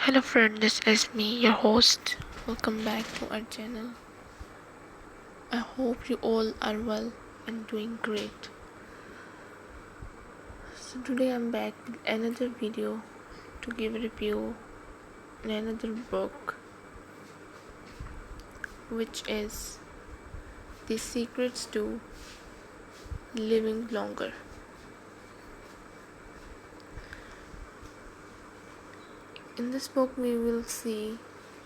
Hello friend, this is me, your host. Welcome back to our channel. I hope you all are well and doing great. So today I'm back with another video to give a review in another book, which is The Secrets to Living Longer. In this book we will see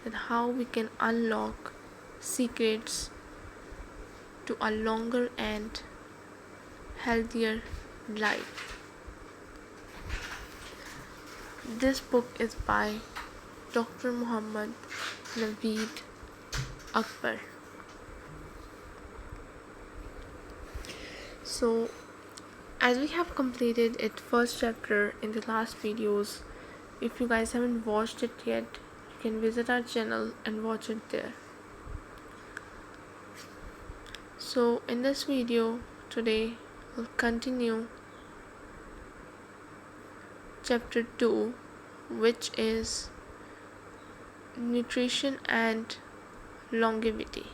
that how we can unlock secrets to a longer and healthier life. This book is by Dr. Muhammad Naveed Akbar. So, as we have completed its first chapter in the last videos, if you guys haven't watched it yet, you can visit our channel and watch it there. So, in this video today, we'll continue chapter 2, which is nutrition and longevity.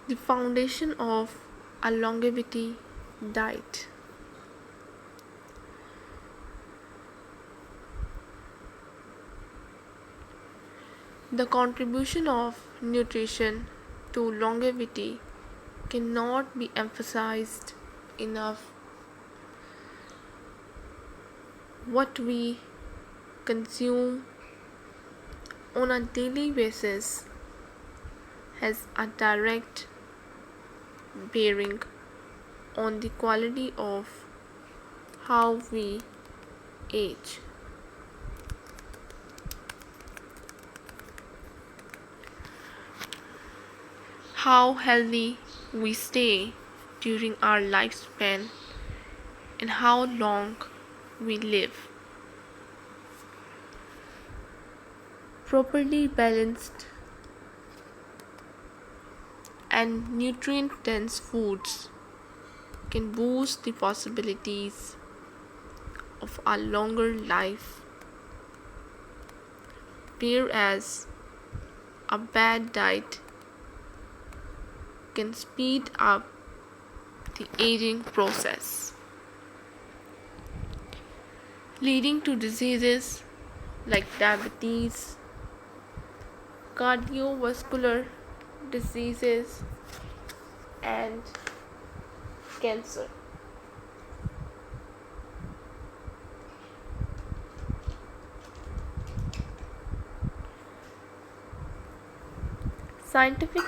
The foundation of a longevity diet. The contribution of nutrition to longevity cannot be emphasized enough. What we consume on a daily basis has a direct bearing on the quality of how we age. How healthy we stay during our lifespan and how long we live. Properly balanced and nutrient dense foods can boost the possibilities of a longer life, whereas a bad diet can speed up the aging process, leading to diseases like diabetes, cardiovascular diseases, and cancer. Scientific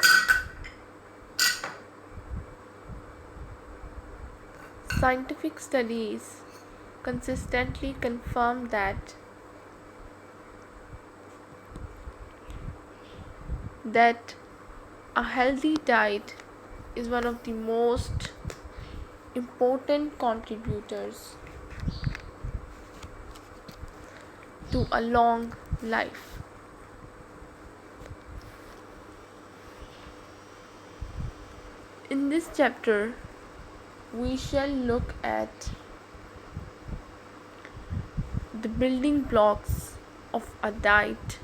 Scientific studies consistently confirm that a healthy diet is one of the most important contributors to a long life. In this chapter, we shall look at the building blocks of a diet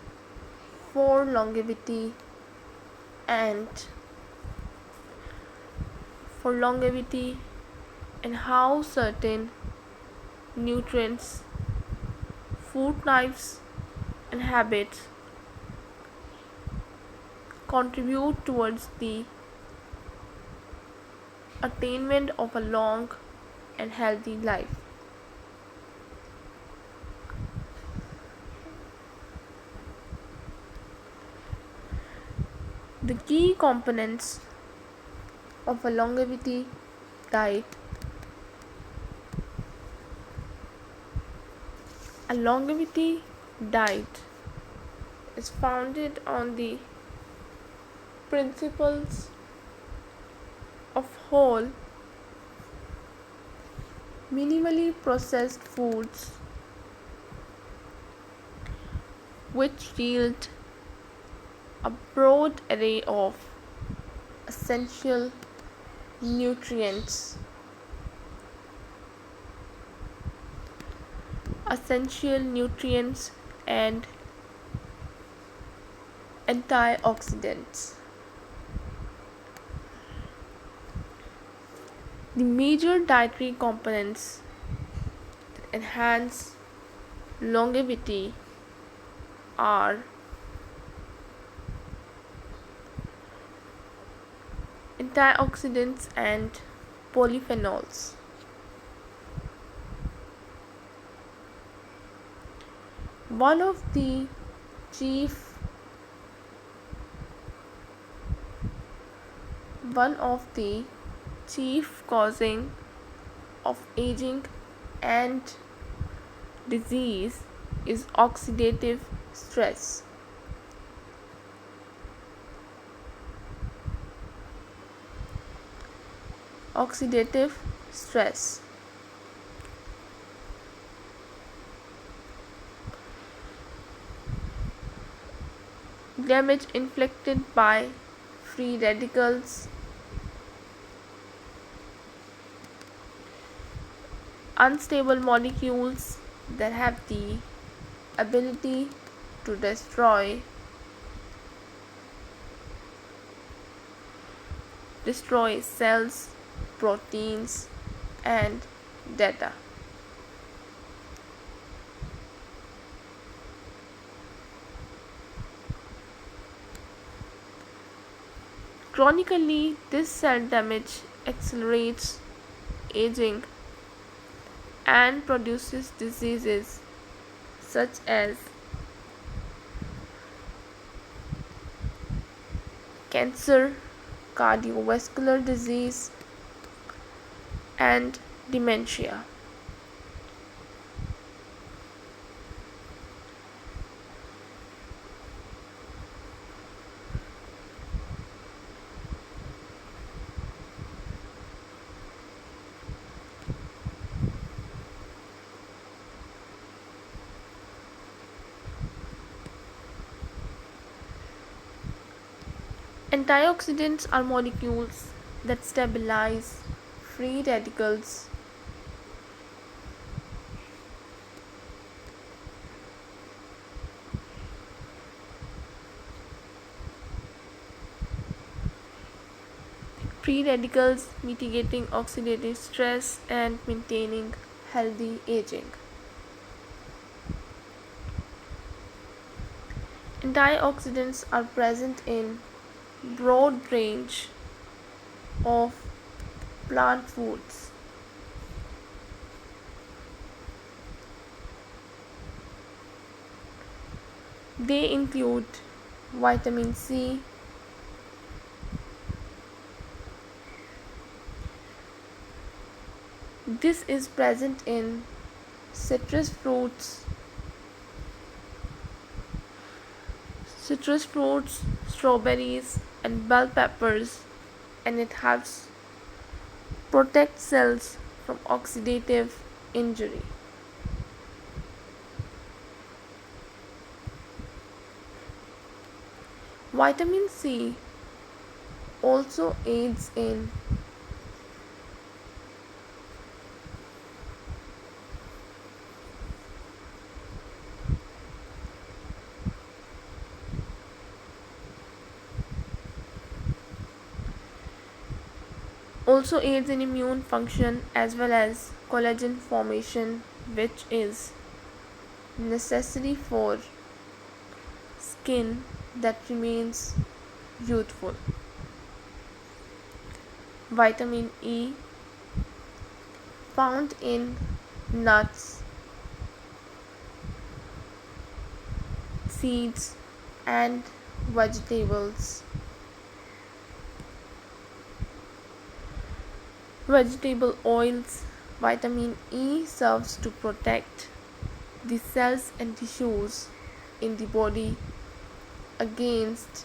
for longevity and how certain nutrients, food types, and habits contribute towards the attainment of a long and healthy life. The key components of a longevity diet. A longevity diet is founded on the principles of whole, minimally processed foods which yield a broad array of essential nutrients. essential nutrients and antioxidants. The major dietary components that enhance longevity are antioxidants and polyphenols. One of the chief one of the chief causing of aging and disease is oxidative stress. Oxidative stress. Damage inflicted by free radicals, unstable molecules that have the ability to destroy cells, proteins, and data. Chronically, this cell damage accelerates aging and produces diseases such as cancer, cardiovascular disease, and dementia. Antioxidants are molecules that stabilize free radicals. Free radicals, mitigating oxidative stress and maintaining healthy aging. Antioxidants are present in broad range of plant foods. They include vitamin C, this is present in citrus fruits, strawberries, and bell peppers, and it helps protect cells from oxidative injury. Vitamin C also aids in immune function as well as collagen formation, which is necessary for skin that remains youthful. Vitamin E found in nuts, seeds, and vegetables. Vegetable oils. Vitamin E serves to protect the cells and tissues in the body against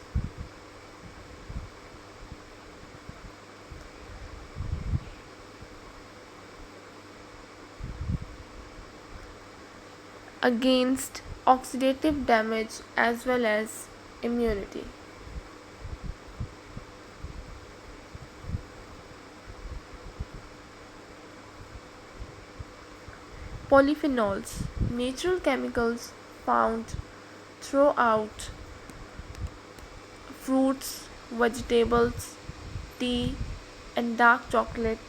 oxidative damage as well as immunity. Polyphenols. natural chemicals found throughout fruits, vegetables, tea, and dark chocolate.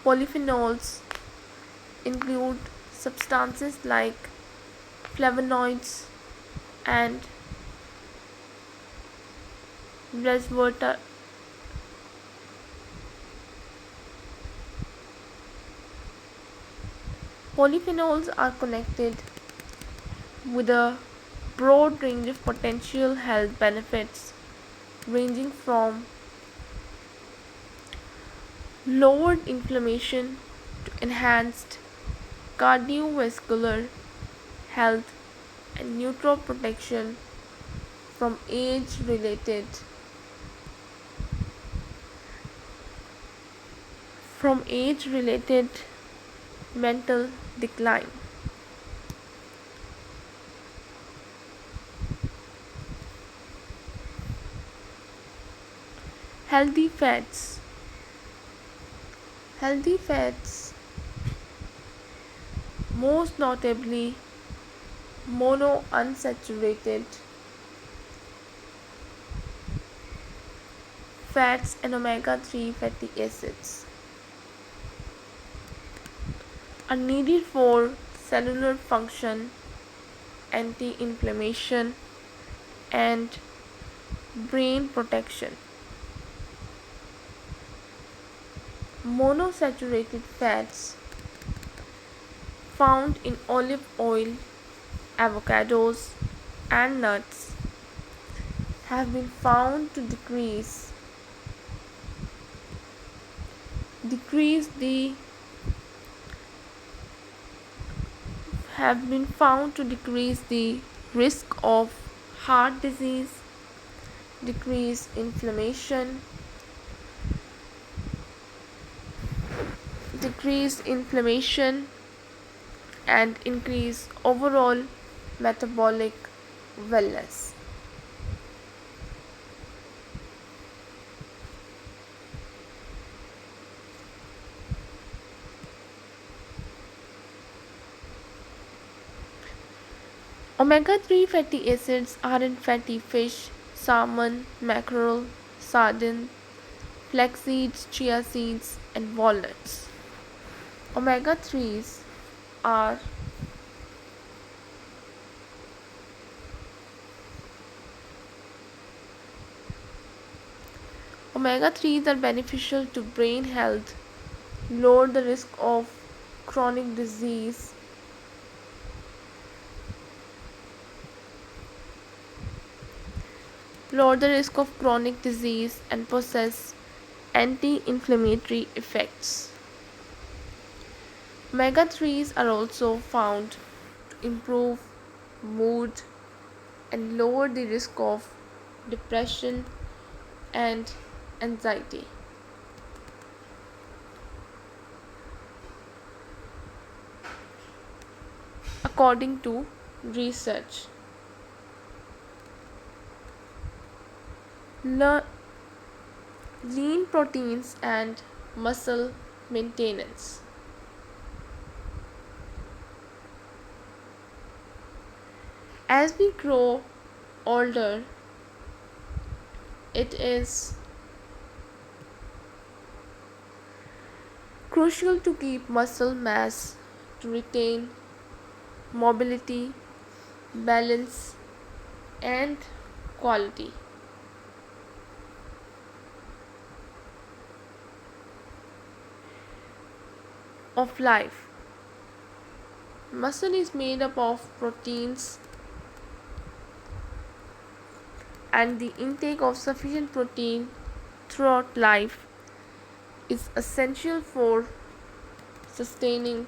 Polyphenols include substances like flavonoids and resveratrol. Polyphenols are connected with a broad range of potential health benefits, ranging from lowered inflammation to enhanced cardiovascular health and neuroprotection from age-related mental decline. Healthy fats. Healthy fats, most notably monounsaturated fats and omega-3 fatty acids, are needed for cellular function, anti-inflammation, and brain protection. Monosaturated fats found in olive oil, avocados, and nuts have been found to decrease the have been found to decrease the risk of heart disease, decrease inflammation, decrease inflammation and increase overall metabolic wellness. Omega-3 fatty acids are in fatty fish, salmon, mackerel, sardine, flax seeds, chia seeds, and walnuts. Omega-3s are Omega-3s are beneficial to brain health, lower the risk of chronic disease, and possess anti-inflammatory effects. Omega-3s are also found to improve mood and lower the risk of depression and anxiety. According to research, lean proteins and muscle maintenance. As we grow older, it is crucial to keep muscle mass to retain mobility, balance, and quality of life. Muscle is made up of proteins, and the intake of sufficient protein throughout life is essential for sustaining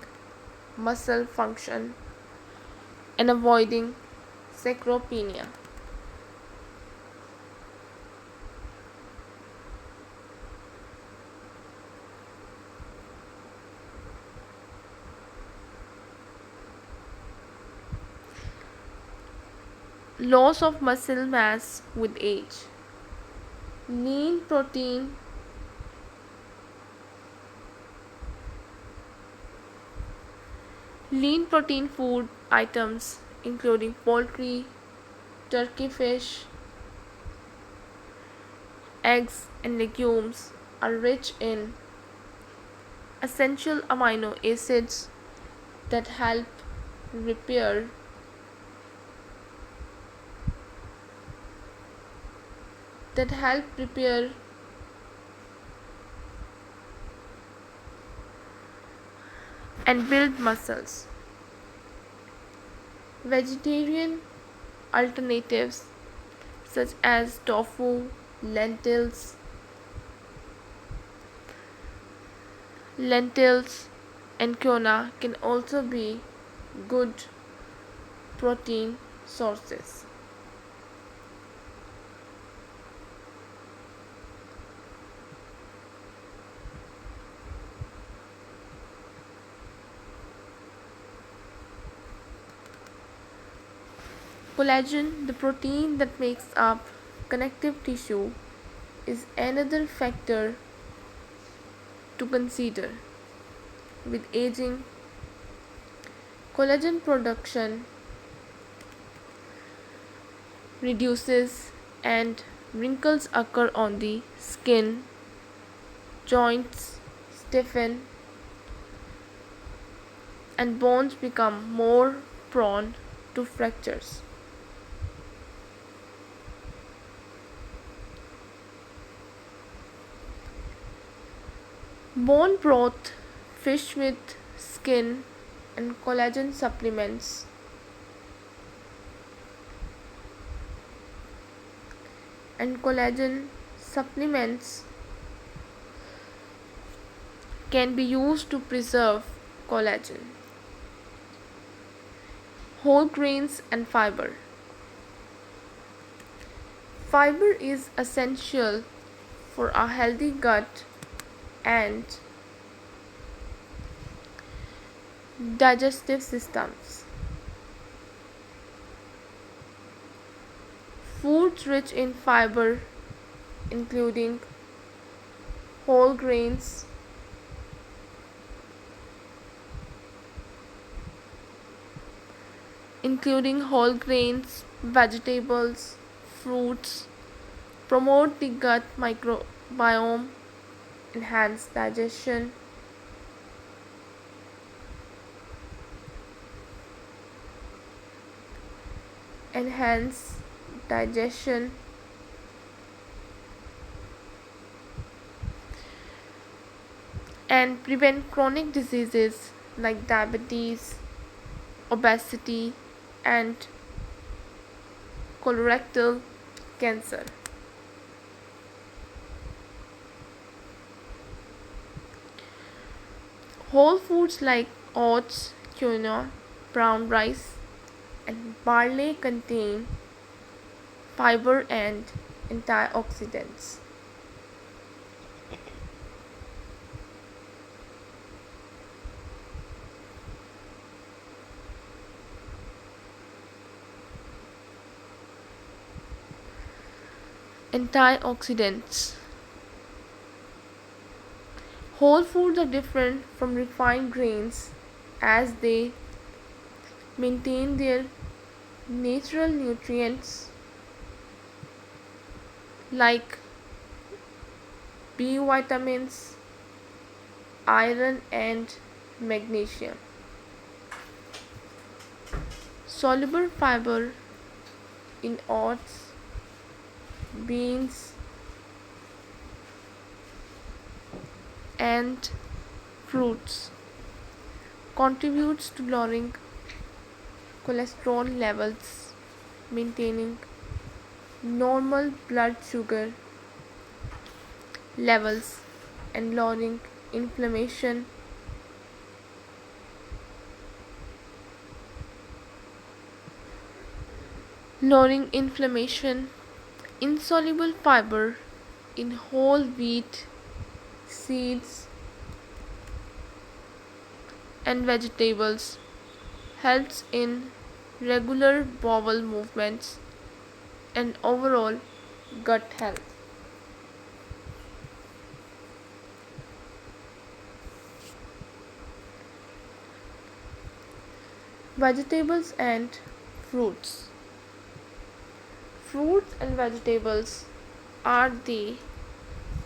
muscle function and avoiding sarcopenia. Loss of muscle mass with age. Lean protein Lean protein food items including poultry, turkey, fish, eggs, and legumes are rich in essential amino acids that repair help repair and build muscles. Vegetarian alternatives such as tofu, lentils, lentils and quinoa can also be good protein sources. Collagen, the protein that makes up connective tissue, is another factor to consider. With aging, collagen production reduces and wrinkles occur on the skin, joints stiffen, and bones become more prone to fractures. Bone broth, fish with skin, and collagen supplements can be used to preserve collagen. Whole grains and fiber. Fiber is essential for a healthy gut and digestive systems. Foods rich in fiber, including whole grains, vegetables, fruits, promote the gut microbiome, enhance enhance digestion, and prevent chronic diseases like diabetes, obesity, and colorectal cancer. Whole foods like oats, quinoa, brown rice, and barley contain fiber and antioxidants. Antioxidants. Whole foods are different from refined grains as they maintain their natural nutrients like B vitamins, iron, and magnesium. Soluble fiber in oats, beans, and fruits contributes to lowering cholesterol levels, maintaining normal blood sugar levels, and inflammation. Lowering inflammation. Insoluble fiber in whole wheat, seeds, and vegetables helps in regular bowel movements and overall gut health. Vegetables and fruits. Fruits and vegetables are the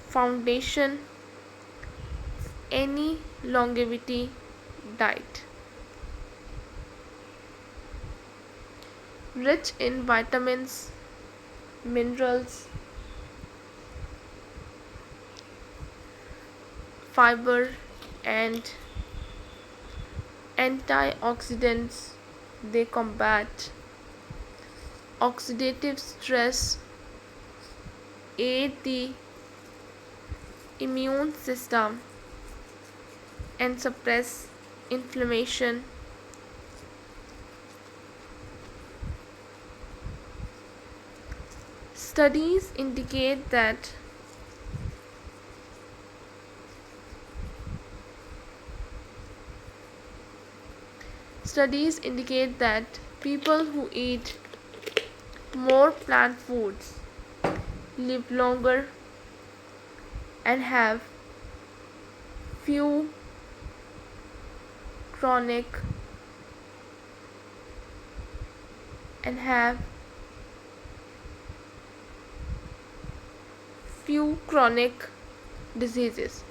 foundation any longevity diet. Rich in vitamins, minerals, fiber, and antioxidants, they combat oxidative stress, aid the immune system, and suppress inflammation. Studies indicate that people who eat more plant foods live longer and have few chronic and have few chronic diseases.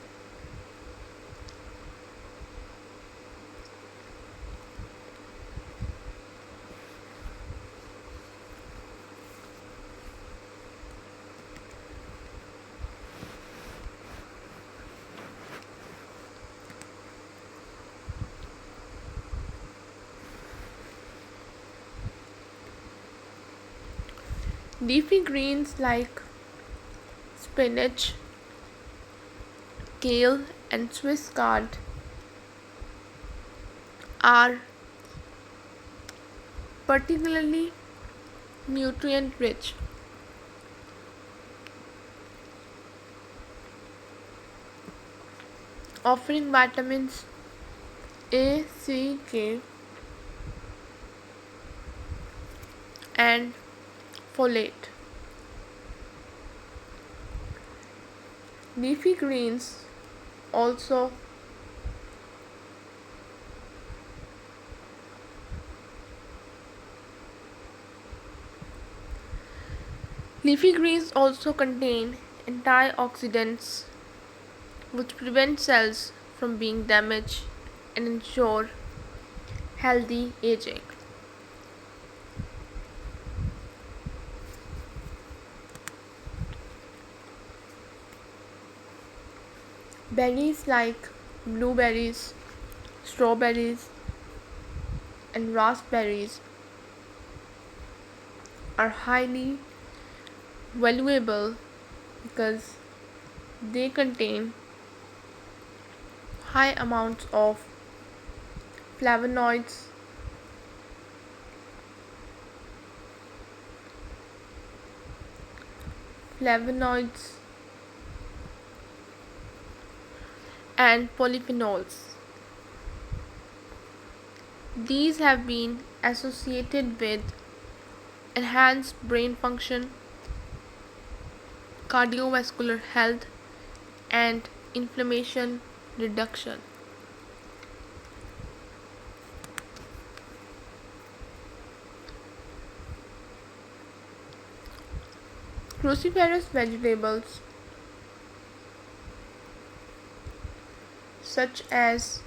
Leafy greens like spinach, kale, and Swiss chard are particularly nutrient rich, offering vitamins A, C, K, and folate. Leafy greens also Leafy greens also contain antioxidants which prevent cells from being damaged and ensure healthy aging. Berries like blueberries, strawberries, and raspberries are highly valuable because they contain high amounts of flavonoids, flavonoids and polyphenols. These have been associated with enhanced brain function, cardiovascular health, and inflammation reduction. Cruciferous vegetables such as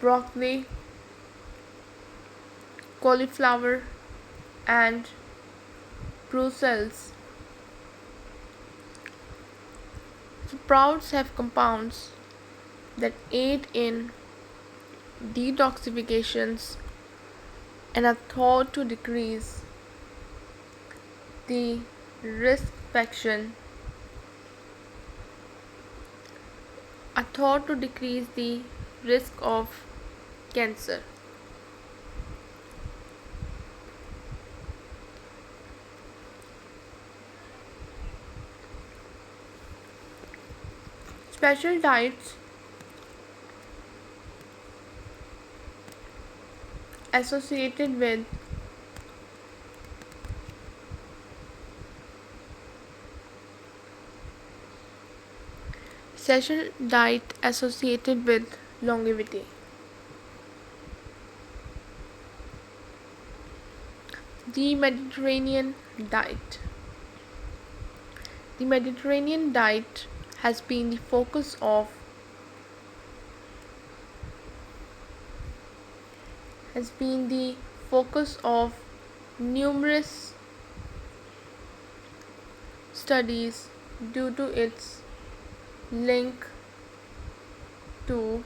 broccoli, cauliflower, and Brussels sprouts have compounds that aid in detoxifications and are thought to decrease the risk faction are thought to decrease the risk of cancer. Special diets associated with longevity. The Mediterranean diet. The Mediterranean diet has been the focus of numerous studies due to its link to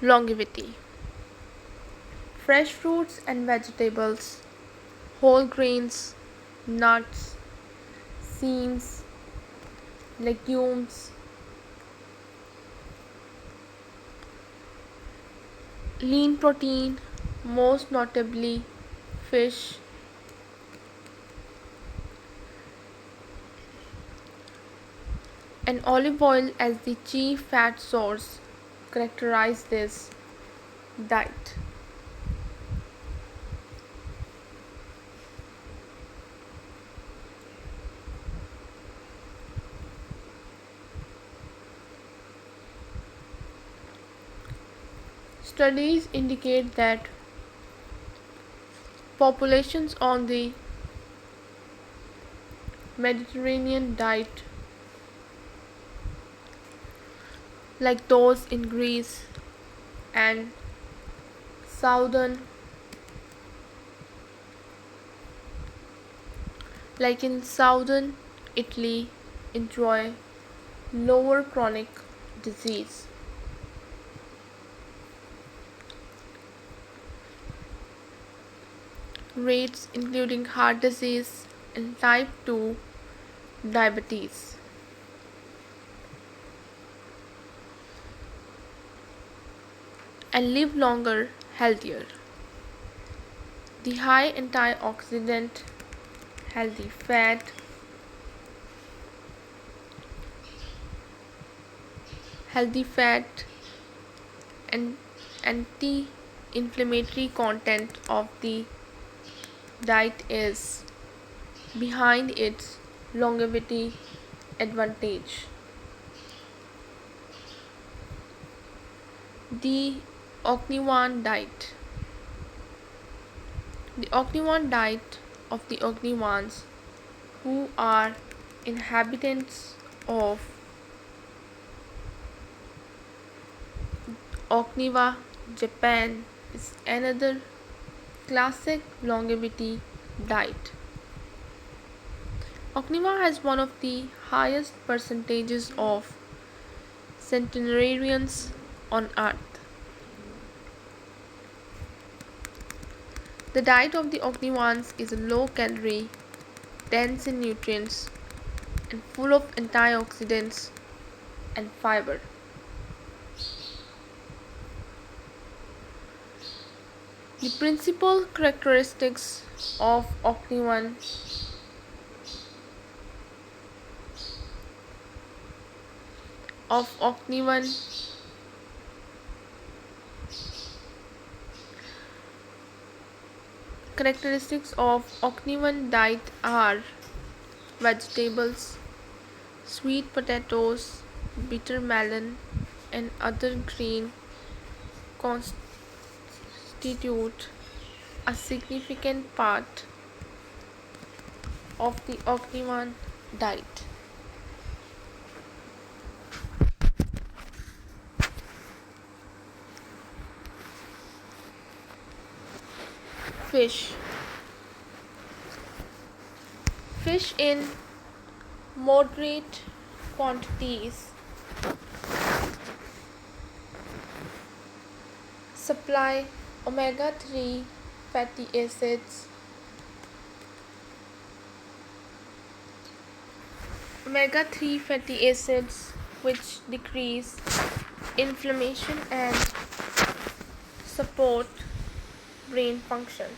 longevity. Fresh fruits and vegetables, whole grains, nuts, seeds, legumes, lean protein, most notably fish, and olive oil as the chief fat source characterize this diet. Studies indicate that populations on the Mediterranean diet, like those in Greece and southern like in southern Italy, enjoy lower chronic disease rates, including heart disease and type 2 diabetes, and live longer, healthier. The high antioxidant, healthy fat, and anti-inflammatory content of the diet is behind its longevity advantage. The Okinawan diet. The Okinawan diet of the Okinawans, who are inhabitants of Okinawa, Japan, is another classic longevity diet. Okinawa has one of the highest percentages of centenarians on earth. The diet of the Okinawans is low calorie, dense in nutrients, and full of antioxidants and fiber. The principal characteristics of Okinawan diet are vegetables, sweet potatoes, bitter melon, and other green constitute a significant part of the Okinawan diet. Fish. Fish in moderate quantities supply omega 3 fatty acids, which decrease inflammation and support brain function.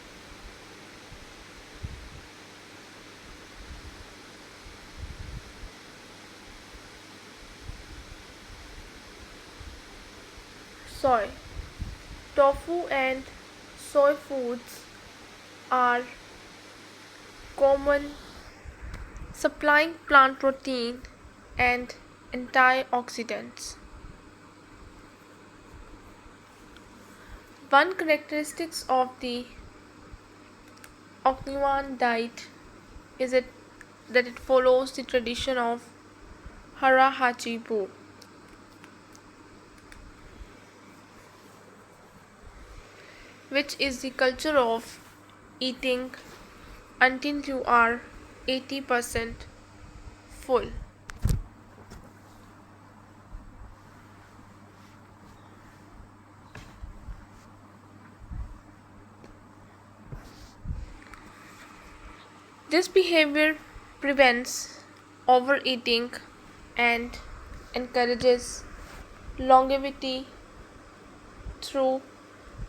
Soy. Tofu and soy foods are common, supplying plant protein and antioxidants. One characteristic of the Okinawan diet is that it follows the tradition of Hara Hachibu, which is the culture of eating until you are 80% full. This behavior prevents overeating and encourages longevity through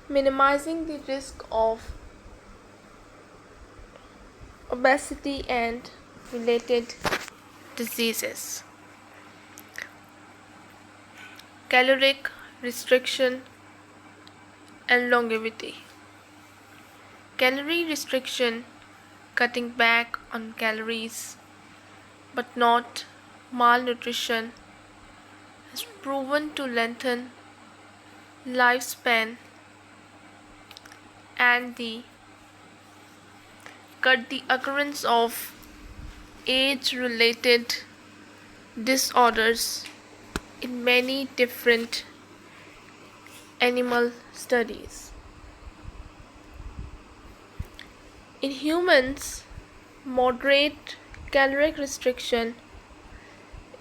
minimizing the risk of obesity and related diseases. Caloric restriction and longevity. Calorie restriction, cutting back on calories but not malnutrition, has proven to lengthen lifespan and cut the occurrence of age related disorders in many different animal studies. In humans, moderate caloric restriction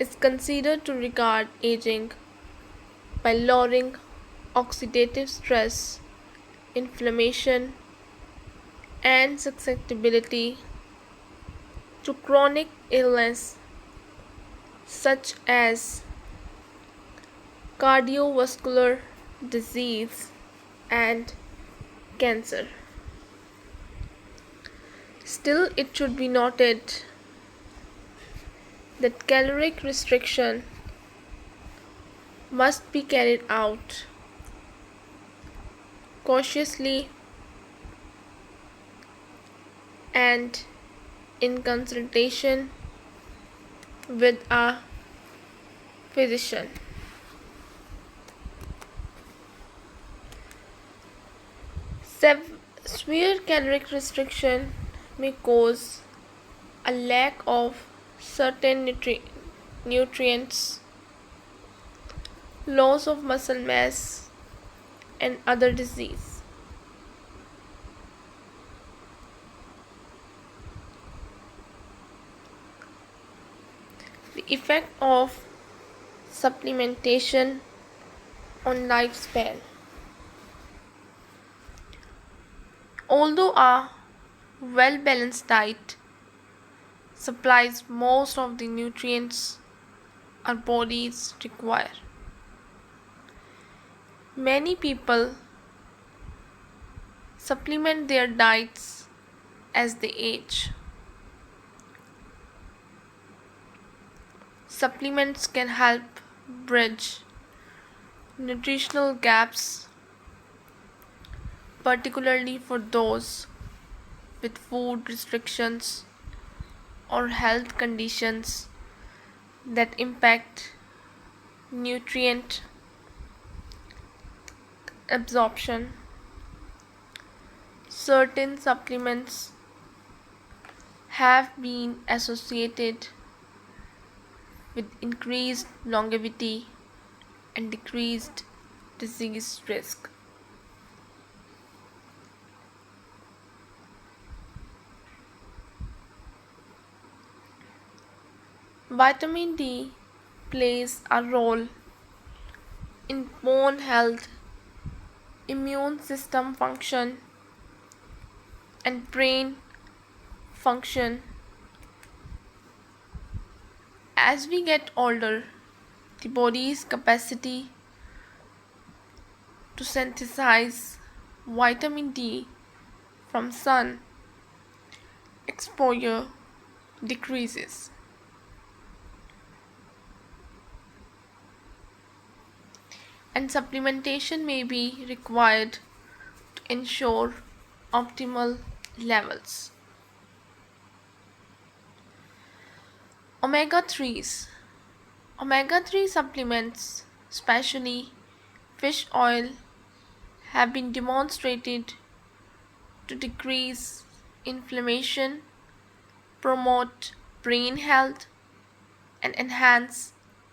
is considered to retard aging by lowering oxidative stress, inflammation, and susceptibility to chronic illness such as cardiovascular disease and cancer. Still, it should be noted that caloric restriction must be carried out cautiously and in consultation with a physician. Severe caloric restriction may cause a lack of certain nutrients, loss of muscle mass, and other disease. The effect of supplementation on lifespan. Although a well balanced diet supplies most of the nutrients our bodies require, many people supplement their diets as they age. Supplements can help bridge nutritional gaps, particularly for those with food restrictions or health conditions that impact nutrient absorption. Certain supplements have been associated with increased longevity and decreased disease risk. Vitamin D plays a role in bone health, immune system function, and brain function. As we get older, the body's capacity to synthesize vitamin D from sun exposure decreases, and supplementation may be required to ensure optimal levels. Omega 3s. Omega 3 supplements, especially fish oil, have been demonstrated to decrease inflammation, promote brain health, and enhance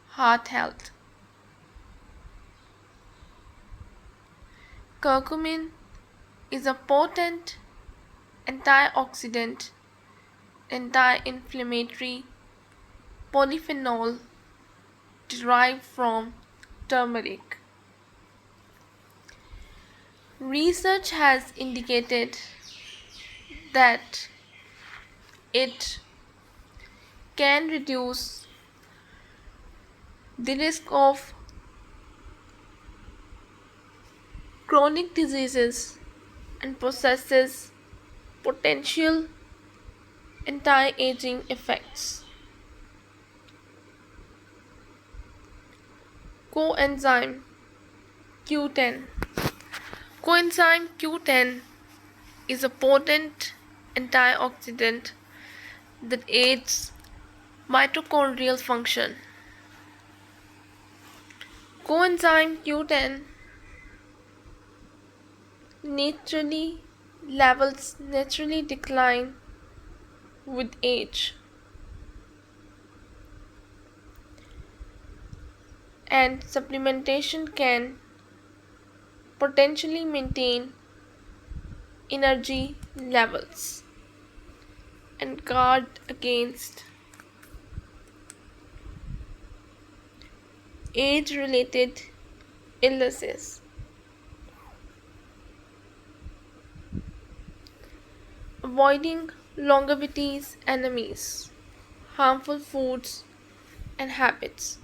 heart health. Curcumin is a potent antioxidant, anti-inflammatory polyphenol derived from turmeric. Research has indicated that it can reduce the risk of chronic diseases and possesses potential anti-aging effects. Coenzyme Q10. Coenzyme Q10 is a potent antioxidant that aids mitochondrial function. Coenzyme Q10 naturally levels naturally decline with age, and supplementation can potentially maintain energy levels and guard against age related illnesses. Avoiding longevity's enemies, harmful foods and habits.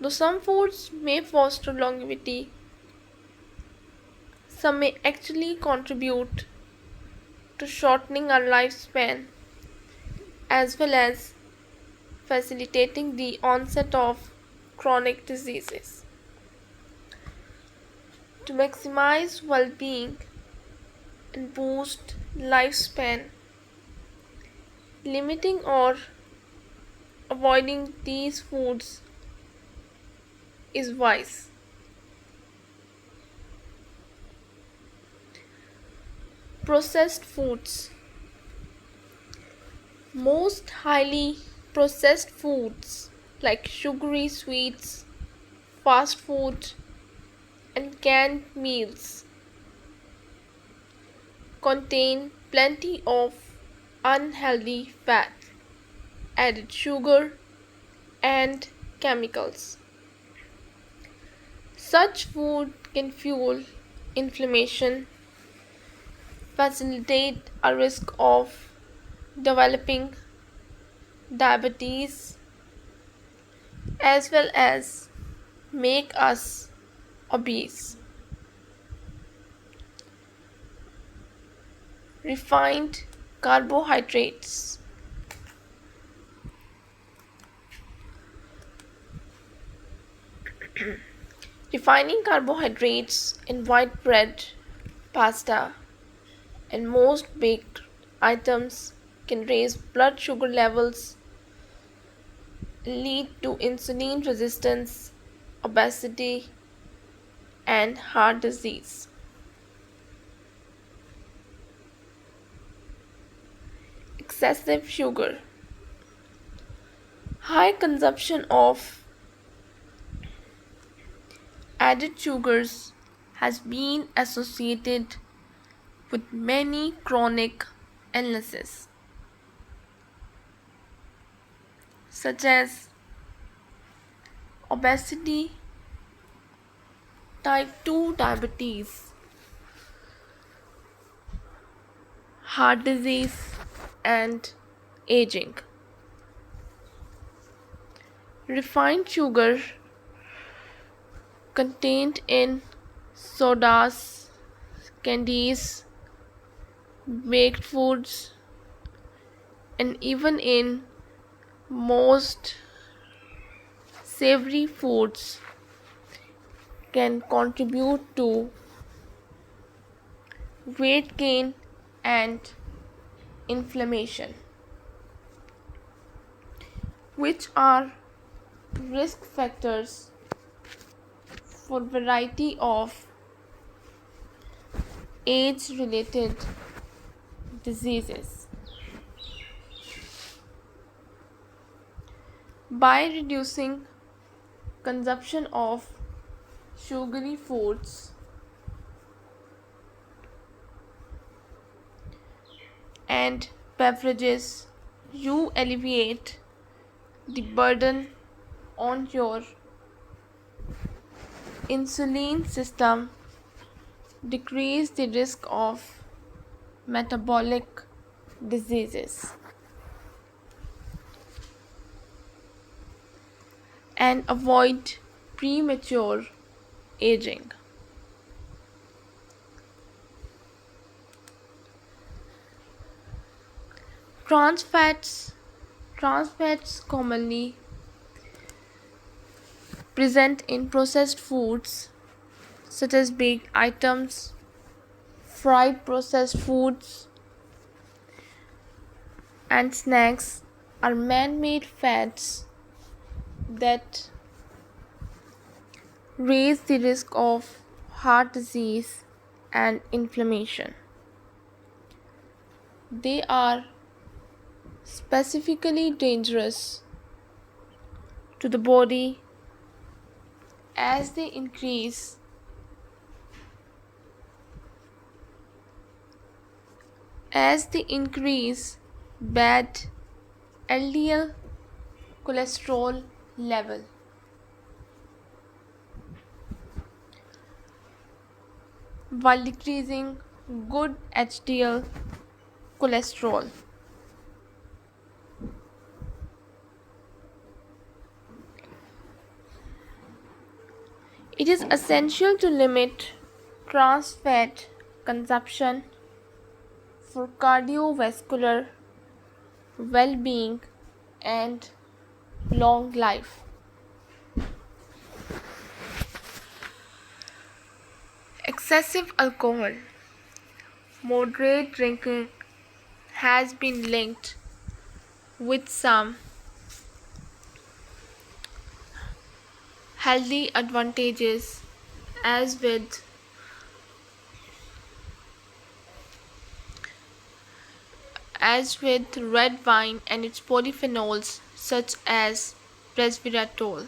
Though some foods may foster longevity, some may actually contribute to shortening our lifespan as well as facilitating the onset of chronic diseases. To maximize well being and boost lifespan, limiting or avoiding these foods is wise. Processed foods. Most highly processed foods like sugary sweets, fast food, and canned meals contain plenty of unhealthy fat, added sugar, and chemicals. Such food can fuel inflammation, facilitate a risk of developing diabetes, as well as make us obese. Refined carbohydrates. Refining carbohydrates in white bread, pasta, and most baked items can raise blood sugar levels, lead to insulin resistance, obesity, and heart disease. Excessive sugar. High consumption of added sugars has been associated with many chronic illnesses such as obesity, type 2 diabetes, heart disease, and aging. Refined sugar contained in sodas, candies, baked foods, and even in most savory foods can contribute to weight gain and inflammation, which are risk factors for variety of age-related diseases. By reducing consumption of sugary foods and beverages, you alleviate the burden on your insulin system, decrease the risk of metabolic diseases, and avoid premature aging. Trans fats Trans fats commonly present in processed foods such as baked items, fried processed foods, and snacks are man-made fats that raise the risk of heart disease and inflammation. They are specifically dangerous to the body as they increase bad LDL cholesterol level, while decreasing good HDL cholesterol. It is essential to limit trans fat consumption for cardiovascular well being and long life. Excessive alcohol, moderate drinking has been linked with some healthy advantages as with red wine and its polyphenols such as resveratrol.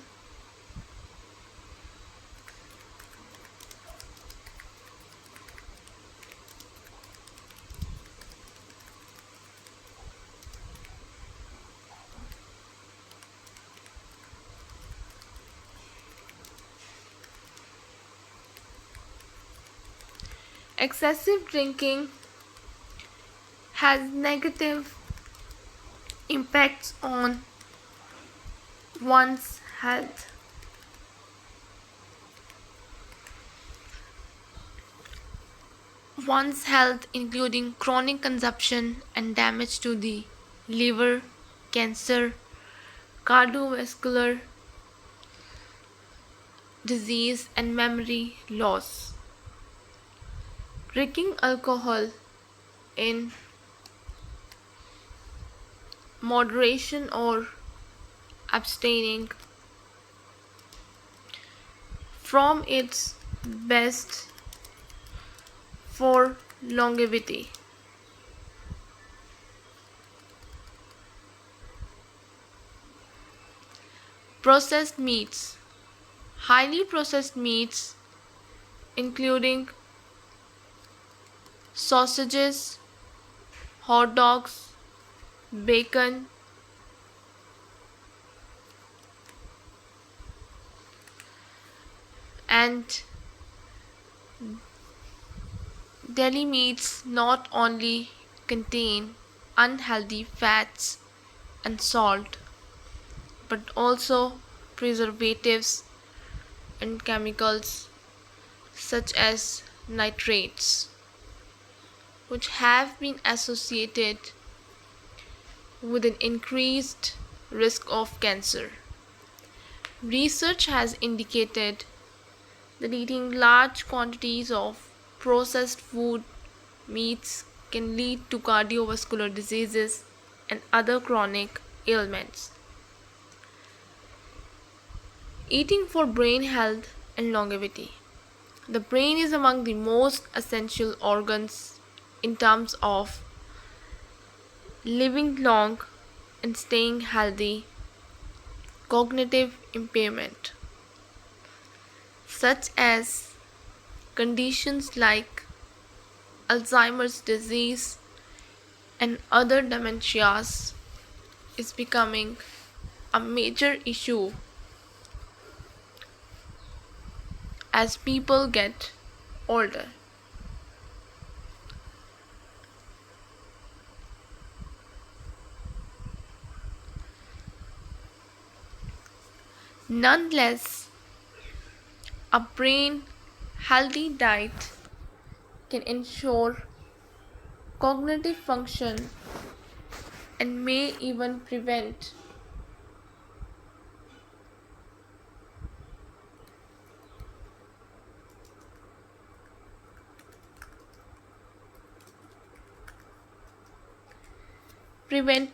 Excessive drinking has negative impacts on one's health. Including chronic consumption and damage to the liver, cancer, cardiovascular disease, and memory loss. Drinking alcohol in moderation or abstaining from its best for longevity. Processed meats. Highly processed meats, including sausages, hot dogs, bacon, and deli meats not only contain unhealthy fats and salt but also preservatives and chemicals such as nitrates, which have been associated with an increased risk of cancer. Research has indicated that eating large quantities of processed food meats can lead to cardiovascular diseases and other chronic ailments. Eating for brain health and longevity. The brain is among the most essential organs in terms of living long and staying healthy. Cognitive impairment, such as conditions like Alzheimer's disease and other dementias, is becoming a major issue as people get older. Nonetheless, a brain healthy diet can ensure cognitive function and may even prevent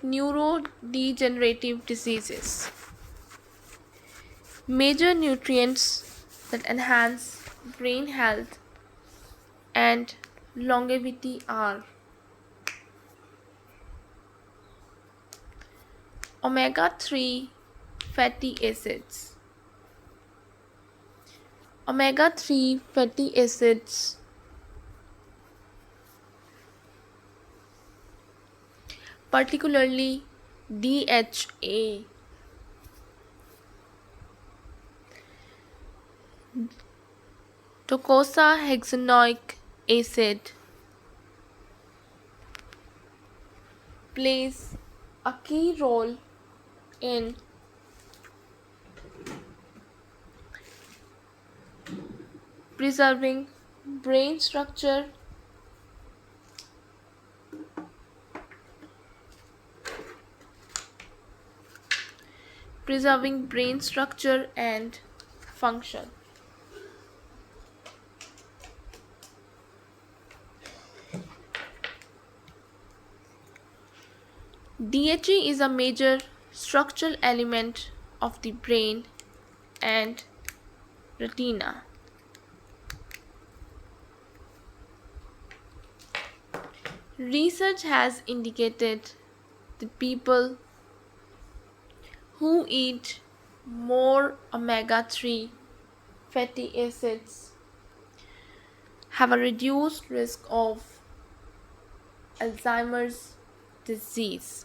neurodegenerative diseases. Major nutrients that enhance brain health and longevity are omega 3 fatty acids. Omega 3 fatty acids, particularly DHA, docosahexaenoic acid, plays a key role in preserving brain structure, and function. DHA is a major structural element of the brain and retina. Research has indicated that people who eat more omega 3 fatty acids have a reduced risk of Alzheimer's disease.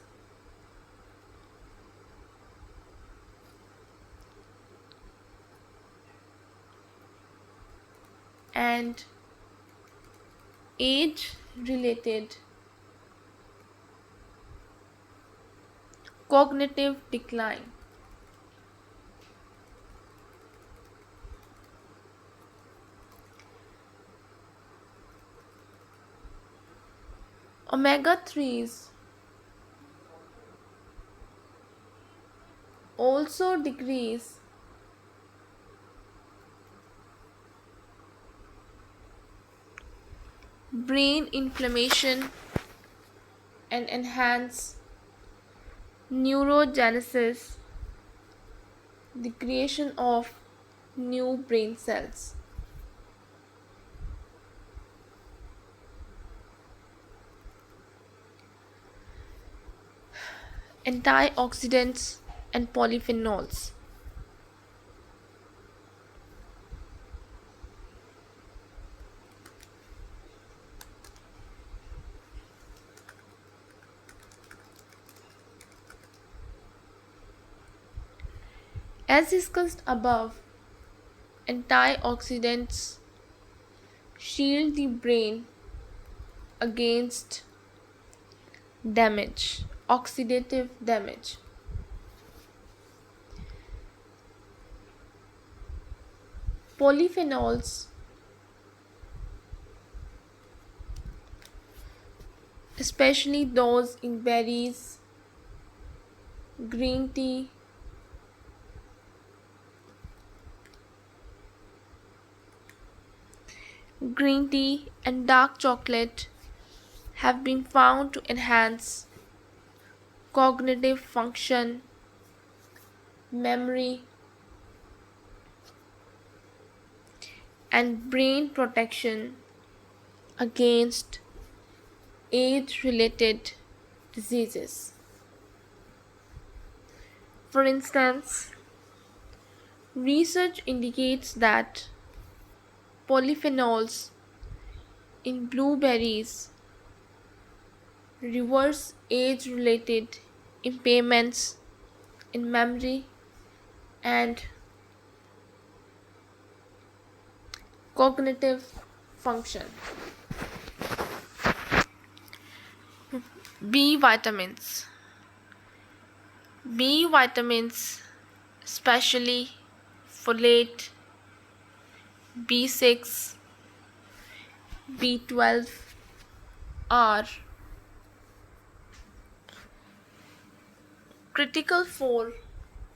And age related cognitive decline. Omega 3s also decrease brain inflammation and enhance neurogenesis, the creation of new brain cells. Antioxidants and polyphenols. As discussed above, antioxidants shield the brain against oxidative damage. Polyphenols, especially those in berries, green tea, and dark chocolate, have been found to enhance cognitive function, memory, and brain protection against age related diseases. For instance, research indicates that polyphenols in blueberries reverse age related impairments in memory and cognitive function. B vitamins. B vitamins, especially folate, B6, B12, are critical for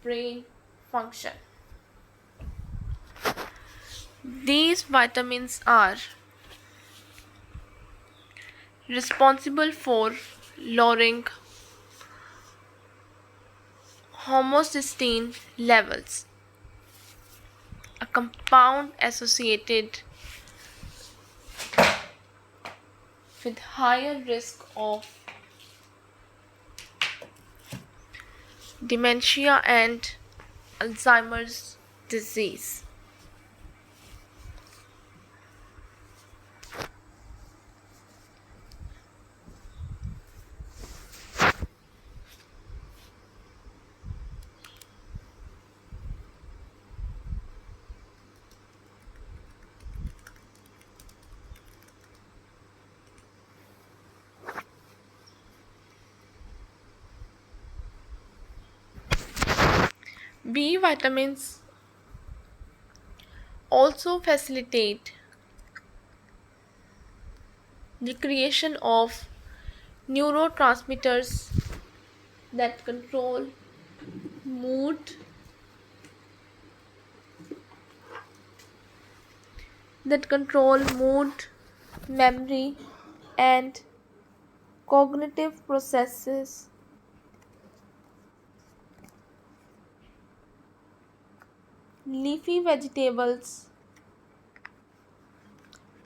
brain function. These vitamins are responsible for lowering homocysteine levels, a compound associated with higher risk of dementia and Alzheimer's disease. B vitamins also facilitate the creation of neurotransmitters that mood control mood, memory and cognitive processes. Leafy vegetables,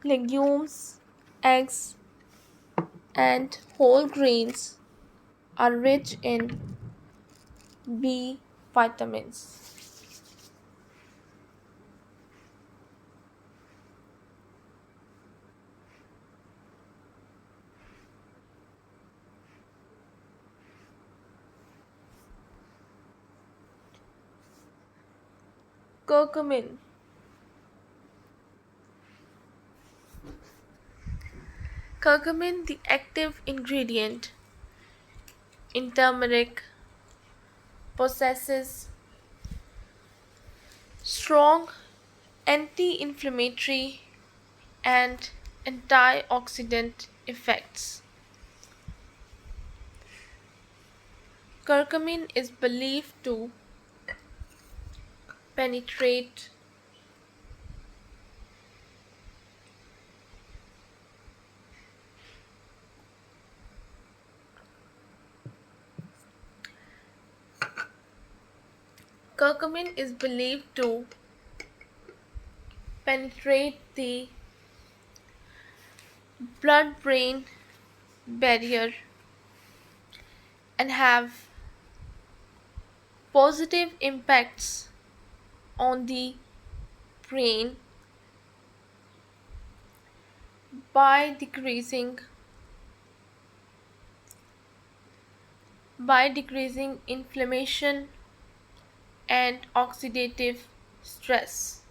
legumes, eggs and whole grains are rich in B vitamins. Curcumin. Curcumin, the active ingredient in turmeric, possesses strong anti-inflammatory and antioxidant effects. Curcumin is believed to penetrate Curcumin is believed to penetrate the blood-brain barrier and have positive impacts on the brain by decreasing inflammation and oxidative stress.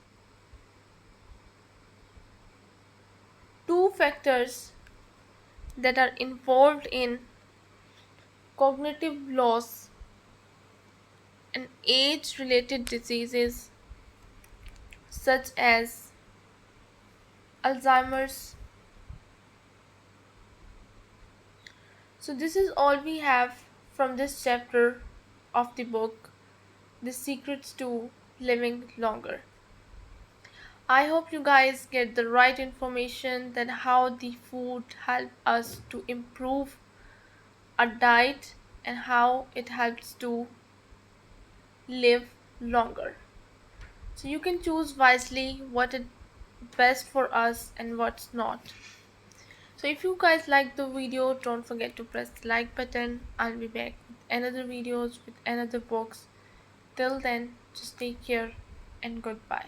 Two factors that are involved in cognitive loss and age related diseases such as Alzheimer's. So, this is all we have from this chapter of the book, The Secrets to Living Longer. I hope you guys get the right information that how the food help us to improve our diet and how it helps to live longer. So you can choose wisely what best for us and what's not. So if you guys like the video, don't forget to press the like button. I'll be back with another videos with another books. Till then, just take care and goodbye.